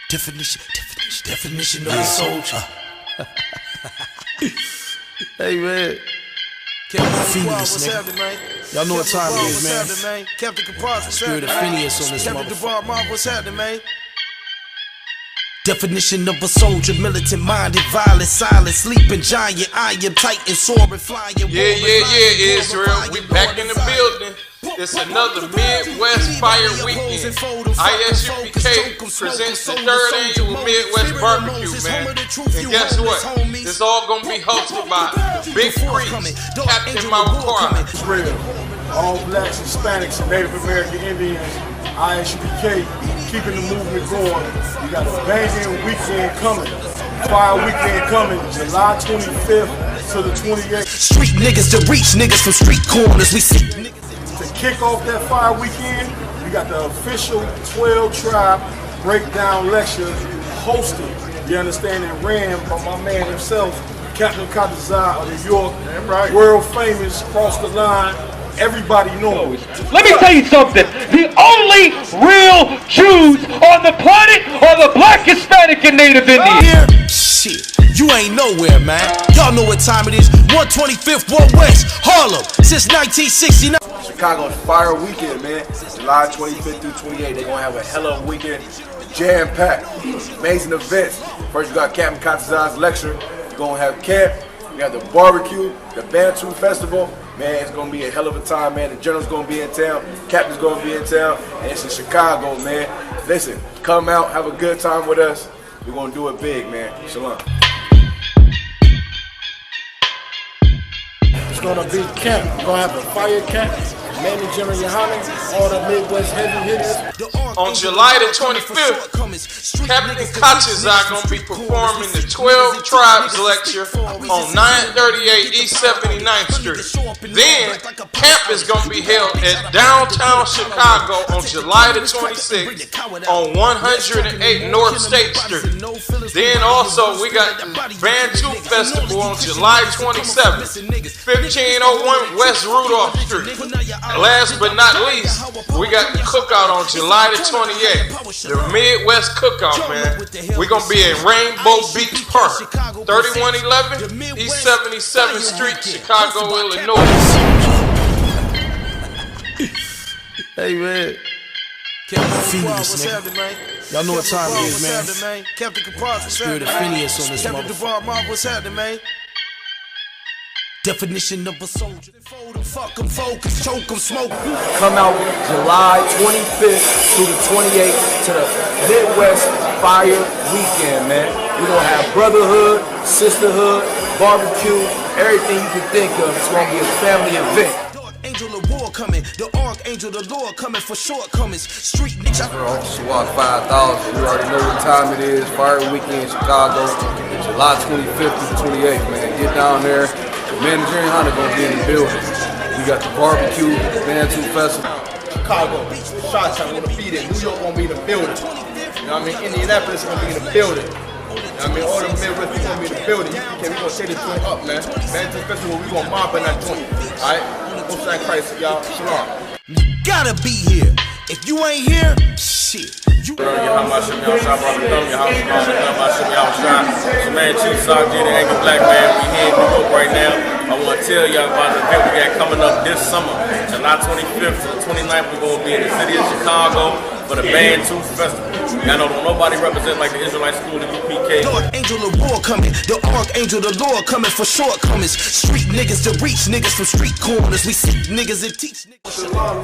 Definition of a soldier. Hey man, Phineas, nigga. Y'all know what time it is, man. Spirit of Phineas on this motherfucker. What's happening, man? Definition of a soldier, militant minded, violent, silent, sleeping giant, iron, titan, soaring, flying. Yeah, Israel, we back in the building. It's another Midwest Fire Weekend. I.S.U.P.K. presents the 3rd annual Midwest Barbecue, man. And guess what? It's all gonna be hosted by Big Priest, Captain Mawakar. Israel, all blacks, Hispanics, and Native American Indians, I.S.U.P.K. keeping the movement going. We got a banging weekend coming. Fire weekend coming, July 25th to the 28th. Street niggas to reach niggas from street corners. We see niggas. To kick off that fire weekend, we got the official 12 Tribe breakdown lecture hosted, you understand, and ran by my man himself, Captain Katazai of New York, world famous, cross the line. Everybody knows. Let me tell you something. The only real Jews on the planet are the black, Hispanic, and Native Indians. Shit, you ain't nowhere, man. Y'all know what time it is. 125th Ward West, Harlem, since 1969. Chicago's Fire Weekend, man. July 25th through 28th. They're gonna have a hell of a weekend. Jam-packed. Amazing events. First, you got Captain Katazai's lecture. You're gonna have camp. We got the barbecue, the Bantu Festival. Man, it's gonna be a hell of a time, man. The General's gonna be in town, Captain's gonna be in town, and it's in Chicago, man. Listen, come out, have a good time with us. We're gonna do it big, man. Shalom. It's gonna be camp. We're gonna have a fire camp. Manny, GEN.YAHANNA, all the Midwest heavy hitters. On July the 25th, Captain Katazai gonna be performing the 12 Tribes lecture on 938 East 79th Street. Then, camp is gonna be held at downtown Chicago on July the 26th on 108 North State Street. Then also, we got the Bantu Festival on July 27th, 1501 West Rudolph Street. Last but not least, we got the cookout on July the 28th. The Midwest Cookout, man. We're going to be at Rainbow Beach Park, 3111 East 77th Street, Chicago, Illinois. Hey, man. Phineas, nigga. Y'all know what time it is, man. Spirit of Phineas on this motherfucker. What's happening, man? Definition of a soldier. Fuck 'em, focus, choke 'em, smoke. Come out July 25th through the 28th to the Midwest Fire Weekend, man. We're gonna have brotherhood, sisterhood, barbecue, everything you can think of. It's gonna be a family event. Angel of war coming, the archangel, the Lord coming for shortcomings. Street niggas. SWAT 5000. You already know what time it is. Fire Weekend, Chicago, July 25th through the 28th, man. Get down there. Man, GEN.YAHANNA gonna be in the building. We got the barbecue, Bantu Festival. Chicago, Chi-Town gonna be there. New York gonna be in the building. You know what I mean? Indianapolis gonna be in the building. You know what I mean? All the Midwest people gonna be in the building. We gonna set this joint up, man. Bantu Festival, we gonna mob in that joint. Alright? Most of Christ, y'all. Shalom. Gotta be here. If you ain't here, shit. So man, Chief Sergeant and Angry Black Man, we here in New York right now. I want to tell y'all about the event we got coming up this summer. July 25th to the 29th, we're going to be in the city of Chicago for the Bantu Festival. Y'all know don't nobody represent like the Israelite school, the U.P.K. The angel of war coming, the archangel, the Lord coming for shortcomings. Street niggas to reach niggas from street corners. We see niggas and teach niggas. Shalom,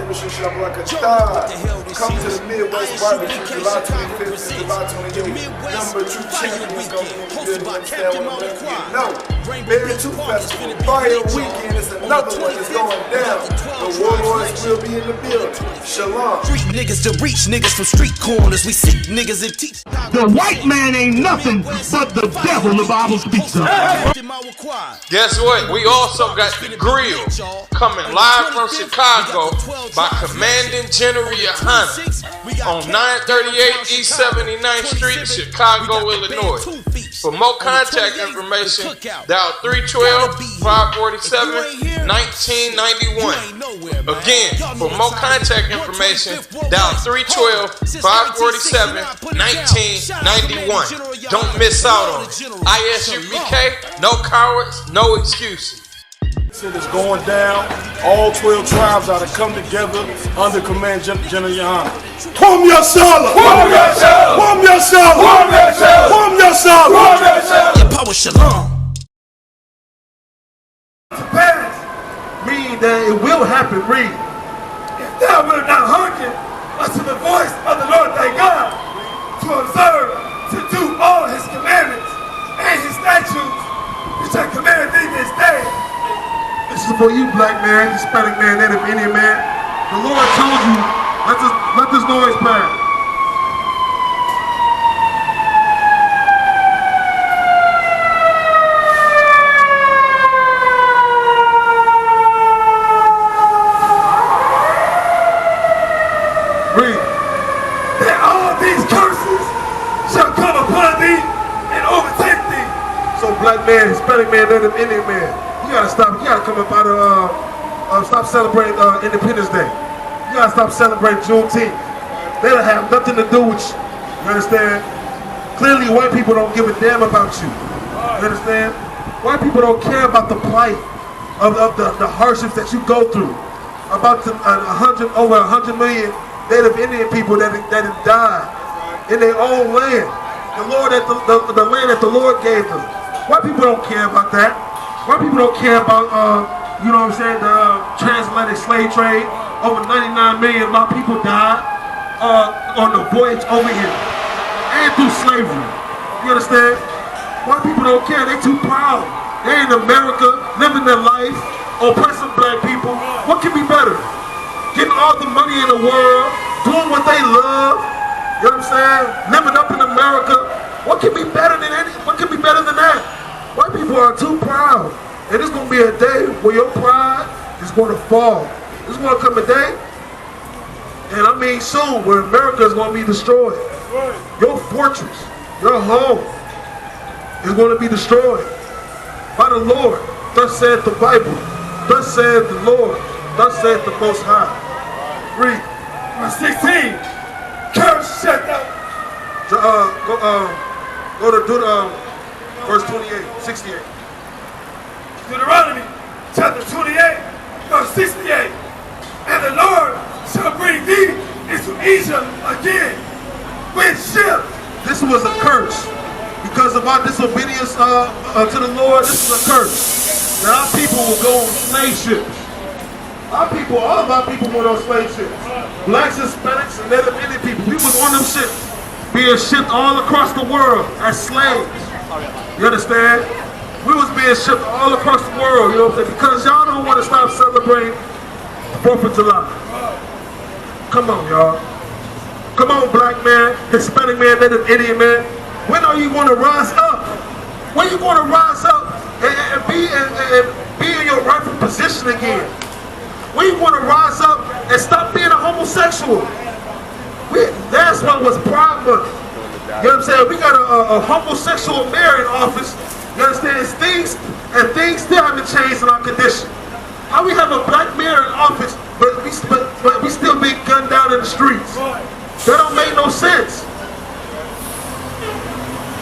come to the Midwest Barbecue, July 25th to July 28th. Number 2 champions gonna be good. Understand what I'm saying? No, Bantu Festival, Fire Weekend is another one that's going down. The warlords will be in the building. Shalom. Street niggas to reach niggas from street corners. We see niggas and teach. The white man ain't nothing but the devil, the Bible speaks of. Guess what? We also got the grill coming live from Chicago by Commanding General YAHANNA on 938 East 79th Street, Chicago, Illinois. For more contact information, dial 312-547-1991. Again, for more contact information, dial 312-547-1991. Don't miss out on it. I.S.U.P.K, no cowards, no excuses. It is going down. All 12 tribes are to come together under command GEN.YAHANNA. Kwam Yashala! Kwam Yashala! Kwam Yashala! Kwam Yashala! Kwam Yashala! Kwam Yashala! Your power shalom. Mean that it will happen, read. If thou wilt not hearken unto the voice of the Lord thy God, to observe, to do all his commandments and his statutes, which I command thee this day. This is for you, black man, Hispanic man, Native Indian man. The Lord told you, let this noise pass. Read. That all these curses shall come upon thee and overtake thee. So black man, Hispanic man, Native Indian man, you gotta stop. You gotta come up out of stop celebrating Independence Day. You gotta stop celebrating Juneteenth. They don't have nothing to do with you. You understand? Clearly, white people don't give a damn about you. You understand? White people don't care about the plight of the hardships that you go through. About over 100 million Native Indian people that have died in their own land. The land that the Lord gave them. White people don't care about that. White people don't care about, you know what I'm saying, the transatlantic slave trade. Over 99 million of our people died on the voyage over here and through slavery. You understand? White people don't care. They too proud. They in America, living their life, oppressing black people. What can be better? Getting all the money in the world, doing what they love. You know what I'm saying? Living up in America. What can be better than that? White people are too proud. And it's going to be a day where your pride is going to fall. There's going to come a day, and I mean soon, where America is going to be destroyed. Your fortress, your home is going to be destroyed by the Lord. Thus saith the Bible. Thus saith the Lord. Thus saith the Most High. Read. Verse 16. Curse shut down. Go to verse 28, 68. Deuteronomy chapter 28, verse 68. And the Lord shall bring thee into Egypt again with ships. This was a curse. Because of our disobedience to the Lord, this is a curse. That our people will go on slave ships. All of our people went on slave ships. Blacks, Hispanics, and Native Indian people. We was on them ships, being shipped all across the world as slaves. You understand? We was being shipped all across the world, you know what I'm saying? Because y'all don't want to stop celebrating 4th of July. Come on, y'all. Come on, black man, Hispanic man, Native Indian man. When are you going to rise up? When are you going to rise up and be in your rightful position again? When are you going to rise up and stop being a homosexual? That's what was Pride Month. You know what I'm saying? We got a homosexual mayor in office. You understand? Things still haven't changed in our condition. How we have a black mayor in office, but we still being gunned down in the streets? That don't make no sense.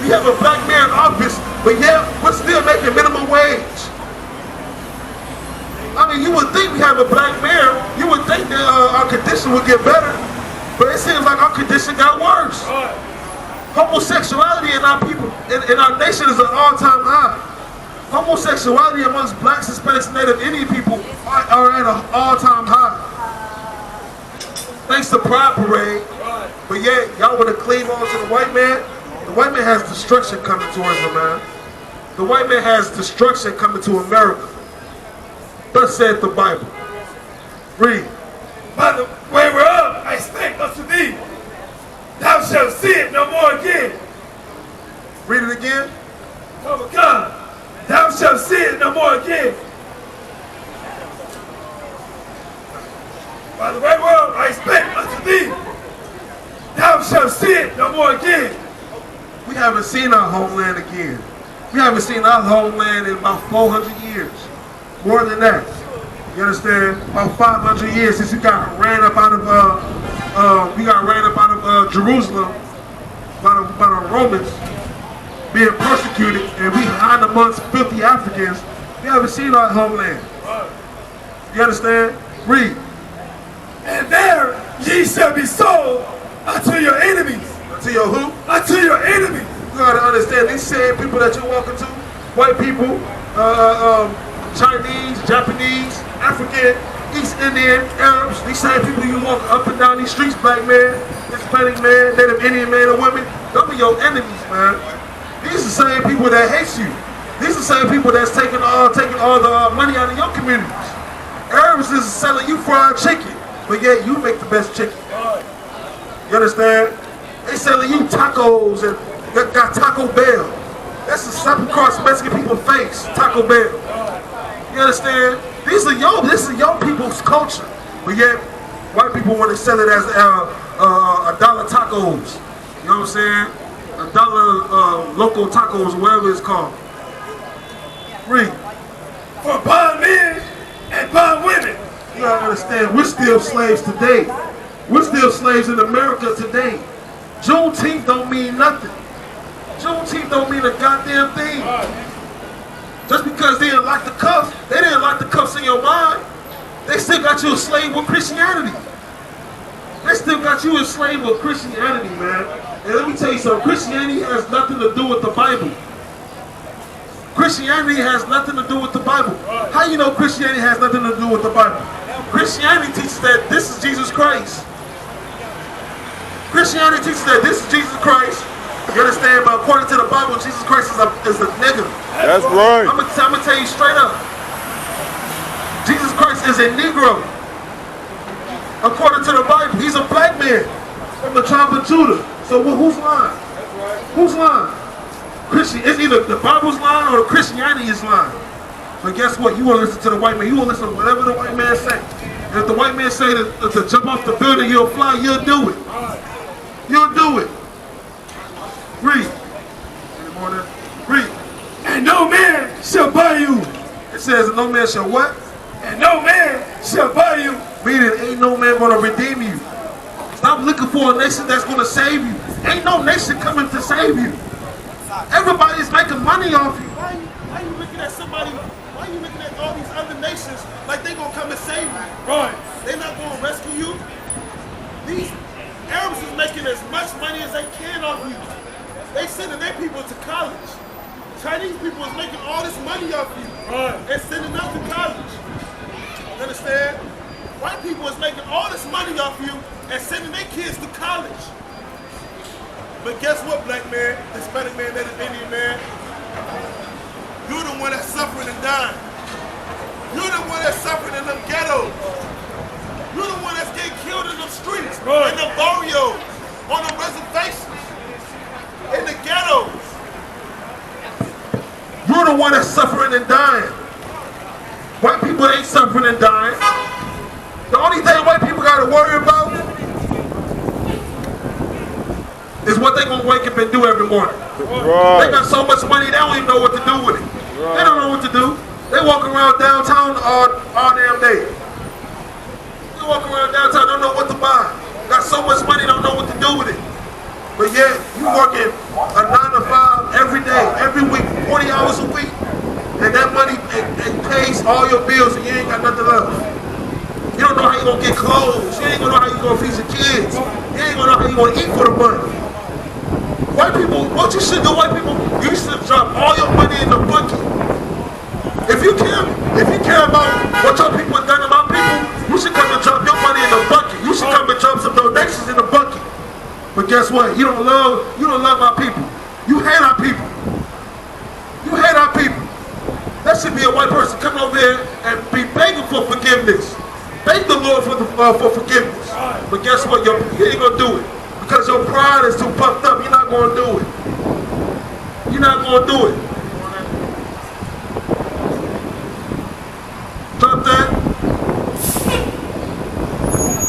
We have a black mayor in office, but yet we're still making minimum wage. I mean, you would think we have a black mayor, you would think that our condition would get better, but it seems like our condition got worse. Homosexuality in our people, in our nation is an all-time high. Homosexuality amongst blacks, Hispanics, and Native Indian people are at an all-time high. Thanks to Pride Parade, but yet y'all want to cleave on to the white man. The white man has destruction coming towards him, man. The white man has destruction coming to America. Thus saith the Bible. Read. By the way whereof I spake unto thee, thou shalt see it no more again. Read it again. Oh God, thou shalt see it no more again. By the way whereof I spake unto thee, thou shalt see it no more again. We haven't seen our homeland again. We haven't seen our homeland in about 400 years. More than that. You understand? About 500 years since we got ran up out of Jerusalem by the Romans, being persecuted, and we hide amongst filthy Africans. We haven't seen our homeland. You understand? Read. And there ye shall be sold unto your enemies. Unto your who? Unto your enemies. You gotta understand, these same people that you're walking to, white people, Chinese, Japanese, African, East Indian, Arabs, these same people you walk up and down these streets, black man, Hispanic man, Native Indian man or women, those are your enemies, man. These are the same people that hate you. These are the same people that's taking all the money out of your communities. Arabs is selling you fried chicken, but yet you make the best chicken. You understand? They selling you tacos and got Taco Bell. That's a slap across Mexican people's face, Taco Bell. You understand? This is your people's culture, but yet white people want to sell it as $1 tacos. You know what I'm saying? $1 local tacos, whatever it's called. Read. For bond men and bond women. You gotta understand, we're still slaves today. We're still slaves in America today. Juneteenth don't mean nothing. Juneteenth don't mean a goddamn thing. Just because they didn't like the cuffs, they didn't like the cuffs in your mind. They still got you a slave with Christianity. They still got you a slave with Christianity, man. And let me tell you something, Christianity has nothing to do with the Bible. Christianity has nothing to do with the Bible. How you know Christianity has nothing to do with the Bible? Christianity teaches that this is Jesus Christ. Christianity teaches that this is Jesus Christ. You understand? But according to the Bible, Jesus Christ is a nigga. That's right. I'm gonna tell you straight up. Jesus Christ is a Negro. According to the Bible, he's a black man from the tribe of Judah. So who's lying? Who's lying? It's either the Bible's lying or the Christianity is lying. But guess what? You want to listen to the white man. You want to listen to whatever the white man say. And if the white man say to jump off the building, you'll fly, you'll do it. You'll do it. Read. Read. And no man shall buy you. It says no man shall what? And no man shall buy you. Meaning ain't no man gonna redeem you. Stop looking for a nation that's gonna save you. Ain't no nation coming to save you. Everybody's making money off you. Why are you looking at somebody? Why are you looking at all these other nations like they gonna come and save you? Right. They not gonna rescue you. These Arabs is making as much money as they can off you. They sending their people to college. Chinese people is making all this money off you. Right. And sending them to college. You understand? White people is making all this money off you and sending their kids to college. But guess what, black man, Hispanic man, Native Indian man? You're the one that's suffering and dying. You're the one that's suffering in them ghettos. You're the one that's getting killed in the streets, right, in the barrios, on the reservations, in the ghettos. You're the one that's suffering and dying. White people ain't suffering and dying. The only thing white people gotta worry about is what they gonna wake up and do every morning. Right. They got so much money, they don't even know what to do with it. Right. They don't know what to do. They walk around downtown all damn day. They walk around downtown, don't know what to buy. Got so much money, don't know what to do with it. But yet, you working a 9 to 5 every day, every week, 40 hours a week. And that money, it pays all your bills and you ain't got nothing left. You don't know how you gonna get clothes. You ain't gonna know how you gonna feed your kids. You ain't gonna know how you gonna eat for the money. White people, what you should do, white people, you should drop all your money in the bucket. If you care about what your people have done to my people, you should come and drop your money in the bucket. You should come and drop some donations in the bucket. But guess what? You don't love our people. You hate our people. You hate our people. That should be a white person coming over here and be begging for forgiveness. Beg the Lord for forgiveness. But guess what? You ain't gonna do it. Because your pride is too puffed up. You're not gonna do it. You're not gonna do it. Drop that.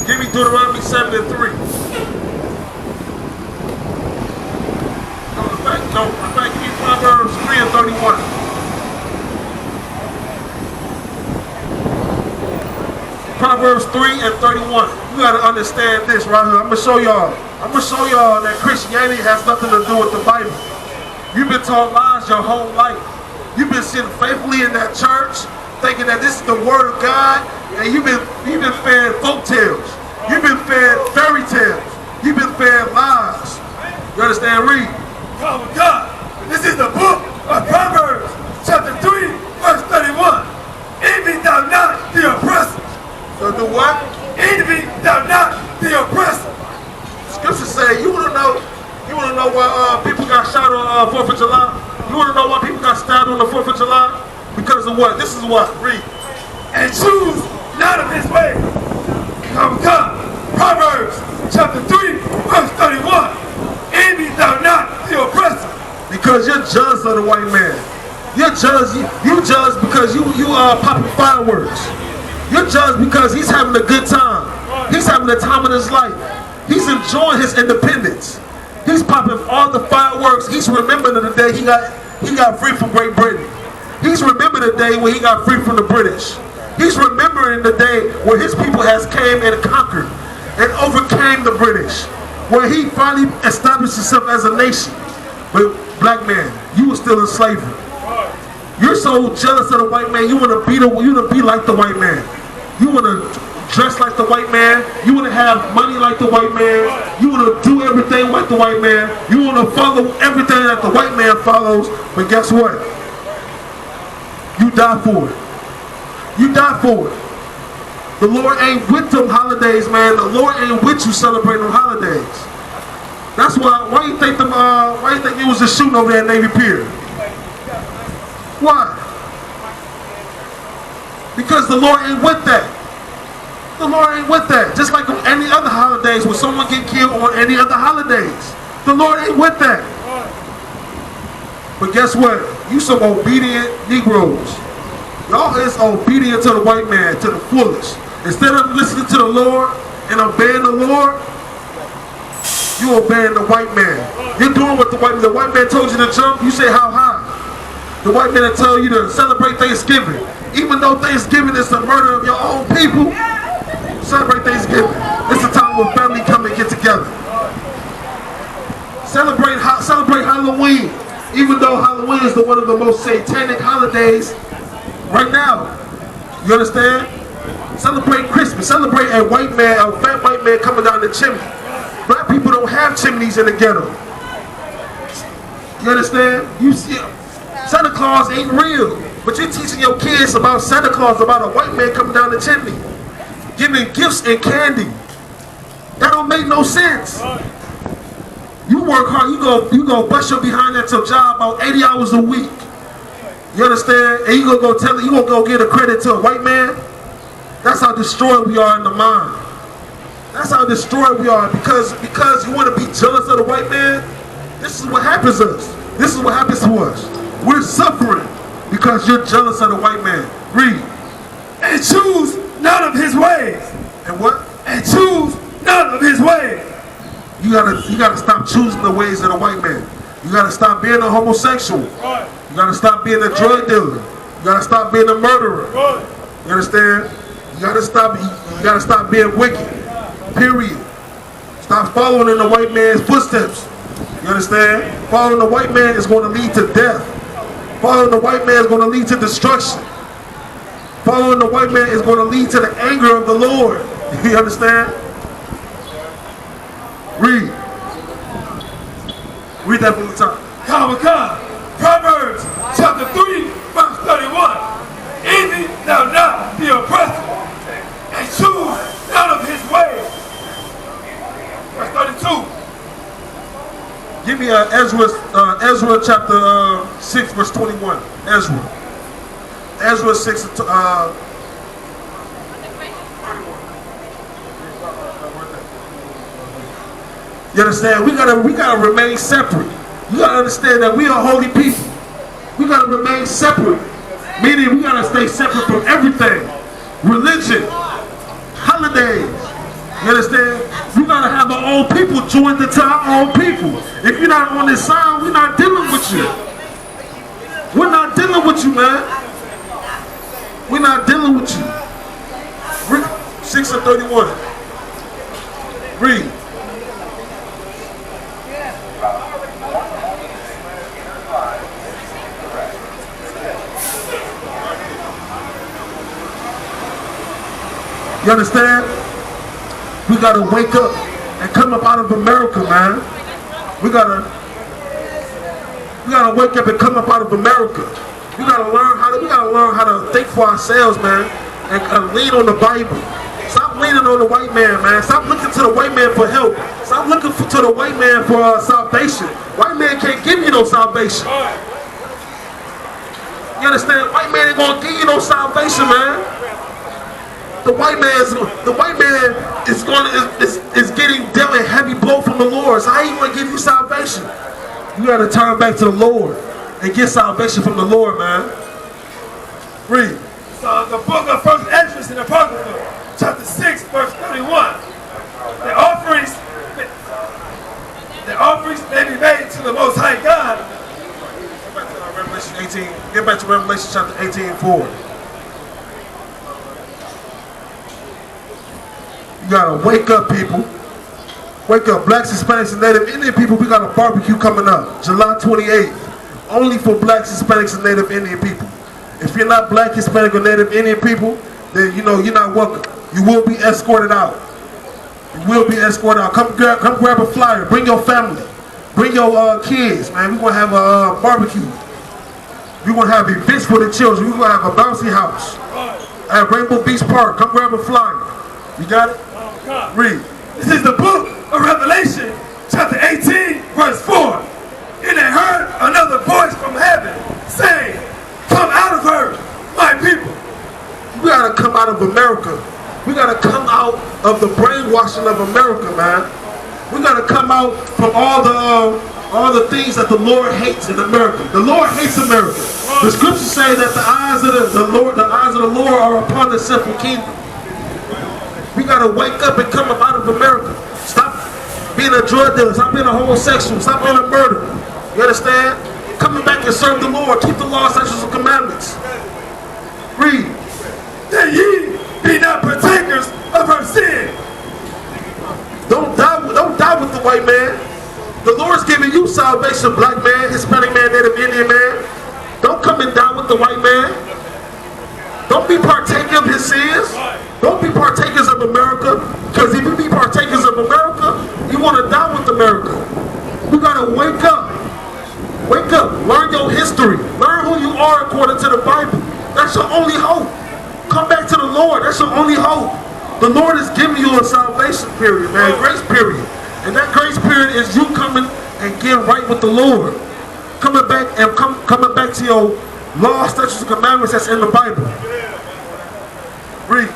Give me Deuteronomy 7:3. 31. Proverbs 3 and 31. You gotta understand this right here. I'm gonna show y'all that Christianity has nothing to do with the Bible. You've been taught lies your whole life. You've been sitting faithfully in that church, thinking that this is the word of God, and you've been fed folk tales. You've been fed fairy tales. You've been fed lies. You understand? Read. Oh God, this is the book of Proverbs, chapter 3, verse 31. Envy thou not the oppressor. So do what? Envy thou not the oppressor. Scripture say, you wanna know why people got shot on 4th of July? You wanna know why people got stabbed on the 4th of July? Because of what? This is what? Read. And choose not of his way. Come, Proverbs chapter 3, verse 31. Envy thou not the oppressor. Because you're jealous of the white man. You're jealous. You jealous because you popping fireworks. You're jealous because he's having a good time. He's having the time of his life. He's enjoying his independence. He's popping all the fireworks. He's remembering the day he got free from Great Britain. He's remembering the day when he got free from the British. He's remembering the day where his people has came and conquered and overcame the British. Where he finally established himself as a nation. But black man, you were still in slavery. You're so jealous of the white man. You want to be like the white man. You want to dress like the white man. You want to have money like the white man. You want to do everything like the white man. You want to follow everything that the white man follows. But guess what? You die for it. You die for it. The Lord ain't with them holidays, man. The Lord ain't with you celebrating them holidays. That's why you think it was a shooting over there at Navy Pier? Why? Because the Lord ain't with that. The Lord ain't with that. Just like on any other holidays when someone get killed on any other holidays. The Lord ain't with that. But guess what? You some obedient Negroes. Y'all is obedient to the white man, to the fullest. Instead of listening to the Lord and obeying the Lord, you obeying the white man. You're doing what the white man told you to jump, you say how high. The white man will tell you to celebrate Thanksgiving. Even though Thanksgiving is the murder of your own people, celebrate Thanksgiving. It's a time when family come and get together. Celebrate Halloween. Even though Halloween is one of the most satanic holidays right now. You understand? Celebrate Christmas. Celebrate a fat white man coming down the chimney. Black people don't have chimneys in the ghetto. You understand? You see, Santa Claus ain't real. But you're teaching your kids about Santa Claus, about a white man coming down the chimney, giving gifts and candy. That don't make no sense. You work hard, you go bust your behind at your job about 80 hours a week. You understand? And you gonna go get a credit to a white man? That's how destroyed we are in the mind. That's how destroyed we are because you want to be jealous of the white man. This is what happens to us. This is what happens to us. We're suffering because you're jealous of the white man. Read. And choose none of his ways. And what? And choose none of his ways. You gotta stop choosing the ways of the white man. You gotta stop being a homosexual. You gotta stop being a drug dealer. You gotta stop being a murderer. You understand? You gotta stop being wicked. Period. Stop following in the white man's footsteps. You understand? Following the white man is going to lead to death. Following the white man is going to lead to destruction. Following the white man is going to lead to the anger of the Lord. You understand? Read. Read that from the top. Proverbs chapter 3, verse 31. Envy thou not the oppressor, and choose none of his ways. Verse 32. Give me Ezra chapter 6, verse 21. Ezra 6. You understand? We gotta remain separate. You gotta understand that we are holy people. We gotta remain separate. Meaning we gotta stay separate from everything. Religion, holidays. You understand? We gotta have our own people join to our own people. If you're not on this side, we're not dealing with you. We're not dealing with you, man. We're not dealing with you. 6 and 31. Read. You understand? We gotta wake up and come up out of America, man. We gotta wake up and come up out of America. We gotta learn how to think for ourselves, man, and lean on the Bible. Stop leaning on the white man, man. Stop looking to the white man for help. Stop looking to the white man for salvation. White man can't give you no salvation. You understand? White man ain't gonna give you no salvation, man. The white man is getting dealt a heavy blow from the Lord. So how you gonna give you salvation? You gotta turn back to the Lord and get salvation from the Lord, man. Read. So the book of First Esdras in the Apocrypha, chapter 6, verse 31. The offerings may be made to the Most High God. Get back to Revelation chapter 18:4. You gotta wake up, people. Wake up. Blacks, Hispanics, and Native Indian people, we got a barbecue coming up. July 28th. Only for Blacks, Hispanics, and Native Indian people. If you're not Black, Hispanic, or Native Indian people, then you know you're not welcome. You will be escorted out. You will be escorted out. Come grab a flyer. Bring your family. Bring your kids, man. We're going to have a barbecue. We're going to have events for the children. We're going to have a bouncy house at Rainbow Beach Park. Come grab a flyer. You got it? Read. This is the book of Revelation, chapter 18, verse 4. And I heard another voice from heaven saying, "Come out of her, my people." We gotta come out of America. We gotta come out of the brainwashing of America, man. We gotta come out from all the things that the Lord hates in America. The Lord hates America. The scriptures say that the eyes of the Lord are upon the simple kingdom. We gotta wake up and come up out of America. Stop being a drug dealer. Stop being a homosexual. Stop being a murderer. You understand? Coming back and serve the Lord. Keep the law, statutes, and commandments. Read. That ye be not partakers of her sin. Don't die with the white man. The Lord's giving you salvation, Black man, Hispanic man, Native Indian man. Don't come and die with the white man. Don't be partaker of his sins. Don't be partakers of America. Because if you be partakers of America, you want to die with America. We got to wake up. Wake up. Learn your history. Learn who you are according to the Bible. That's your only hope. Come back to the Lord. That's your only hope. The Lord is giving you a salvation period, man. Grace period. And that grace period is you coming and getting right with the Lord. Coming back to your law, statutes, and commandments that's in the Bible. Read.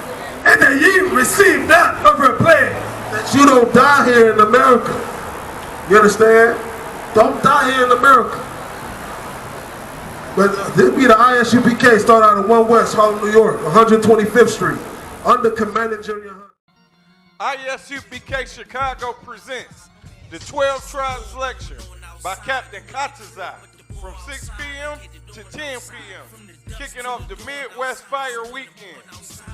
And that ye receive not of her plague. That you don't die here in America. You understand? Don't die here in America. But this be the I.S.U.P.K. Start out of 1 West, Harlem, New York, 125th Street, under Commander Gen.YAHANNA. I.S.U.P.K. Chicago presents the 12 Tribes Lecture by Captain Katazai from 6 p.m. to 10 p.m. kicking off the Midwest Fire Weekend.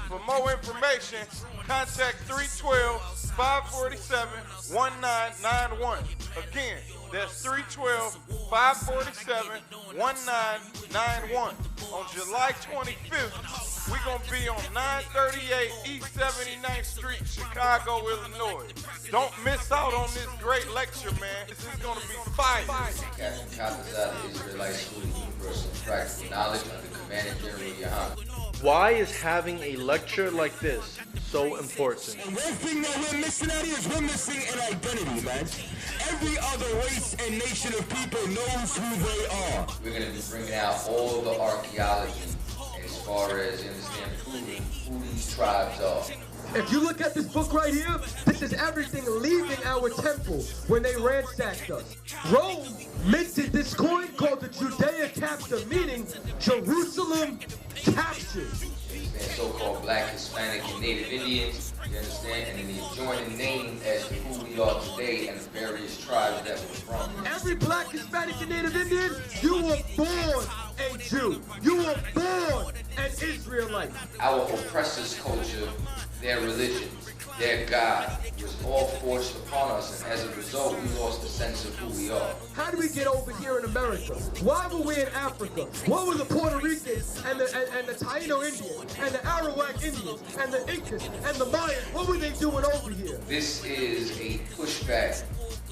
For more information, contact 312-547-1991. Again, that's 312-547-1991. On July 25th, we're going to be on 938 East 79th Street, Chicago, Illinois. Don't miss out on this great lecture, man. This is going to be fire. Captain Katazai, the Israelite School of Universal and Practical Knowledge under Commander Gen.YAHANNA. Why is having a lecture like this so important? And one thing that we're missing out here is we're missing an identity, man. Every other race and nation of people knows who they are. We're going to be bringing out all the archaeology as far as, you understand, proving who these tribes are. If you look at this book right here, this is everything leaving our temple when they ransacked us. Rome minted this coin called the Judea capta, meaning Jerusalem captured. And so-called Black, Hispanic, and Native Indians, you understand, and then the adjoining name as to who we are today and the various tribes that we're from. Every Black, Hispanic, and Native Indian, you were born a Jew. You were born an Israelite. Our oppressors' culture, their religion, their God, was all forced upon us, and as a result, we lost the sense of who we are. How did we get over here in America? Why were we in Africa? What were the Puerto Ricans and the Taino Indians and the Arawak Indians and the Incas and the Mayans? What were they doing over here? This is a pushback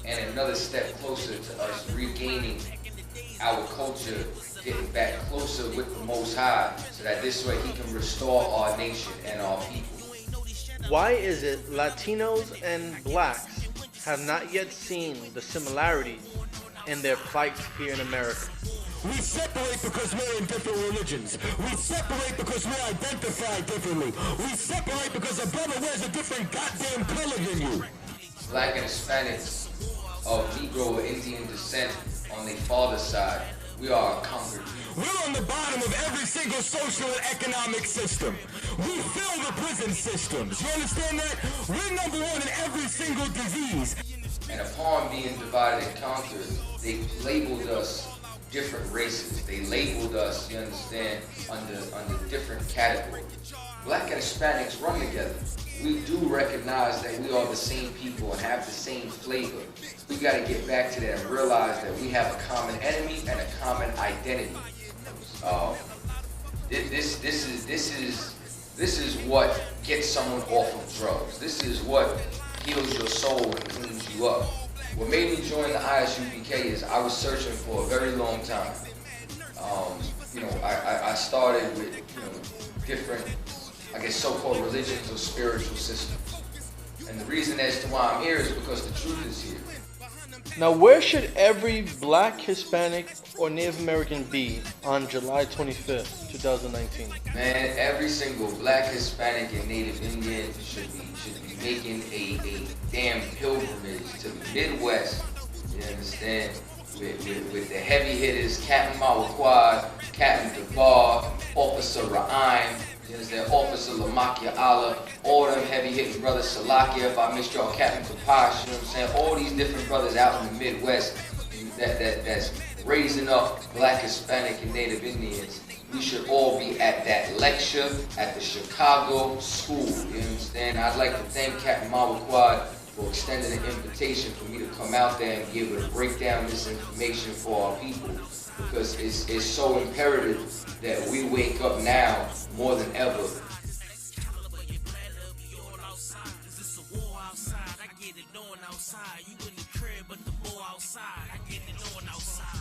and another step closer to us regaining our culture, getting back closer with the Most High, so that this way He can restore our nation and our people. Why is it Latinos and blacks have not yet seen the similarities in their fights here in America? We separate because we're in different religions. We separate because we identify differently. We separate because a brother wears a different goddamn color than you. Black and Hispanics of Negro or Indian descent on their father's side, we are a conquered people. We're on the bottom of every single social and economic system. We fill the prison systems. You understand that? We're number one in every single disease. And upon being divided and conquered, they labeled us different races. They labeled us, you understand, under different categories. Black and Hispanics run together. We do recognize that we are the same people and have the same flavor. We got to get back to that and realize that we have a common enemy and a common identity. This is what gets someone off of drugs. This is what heals your soul and cleans you up. What made me join the I.S.U.P.K is I was searching for a very long time. I started with different, I guess, so-called religions or spiritual systems. And the reason as to why I'm here is because the truth is here. Now, where should every black, Hispanic, or Native American be on July 25th, 2019? Man, every single black, Hispanic, and Native Indian should be making a damn pilgrimage to the Midwest. You understand? With the heavy hitters, Captain Mawquad, Captain Debar, Officer Ra'im, you understand, Officer Lamakia Allah, all them heavy hitting brothers, Salakia, if I missed y'all, Captain Kapash, you know what I'm saying? All these different brothers out in the Midwest that's raising up black, Hispanic, and Native Indians. We should all be at that lecture at the Chicago school, you understand? I'd like to thank Captain Mawquad for extending an invitation for me to come out there and be able to break down this information for our people, because it's so imperative that we wake up now more than ever. You in the crib, but the boy outside. I get it on outside.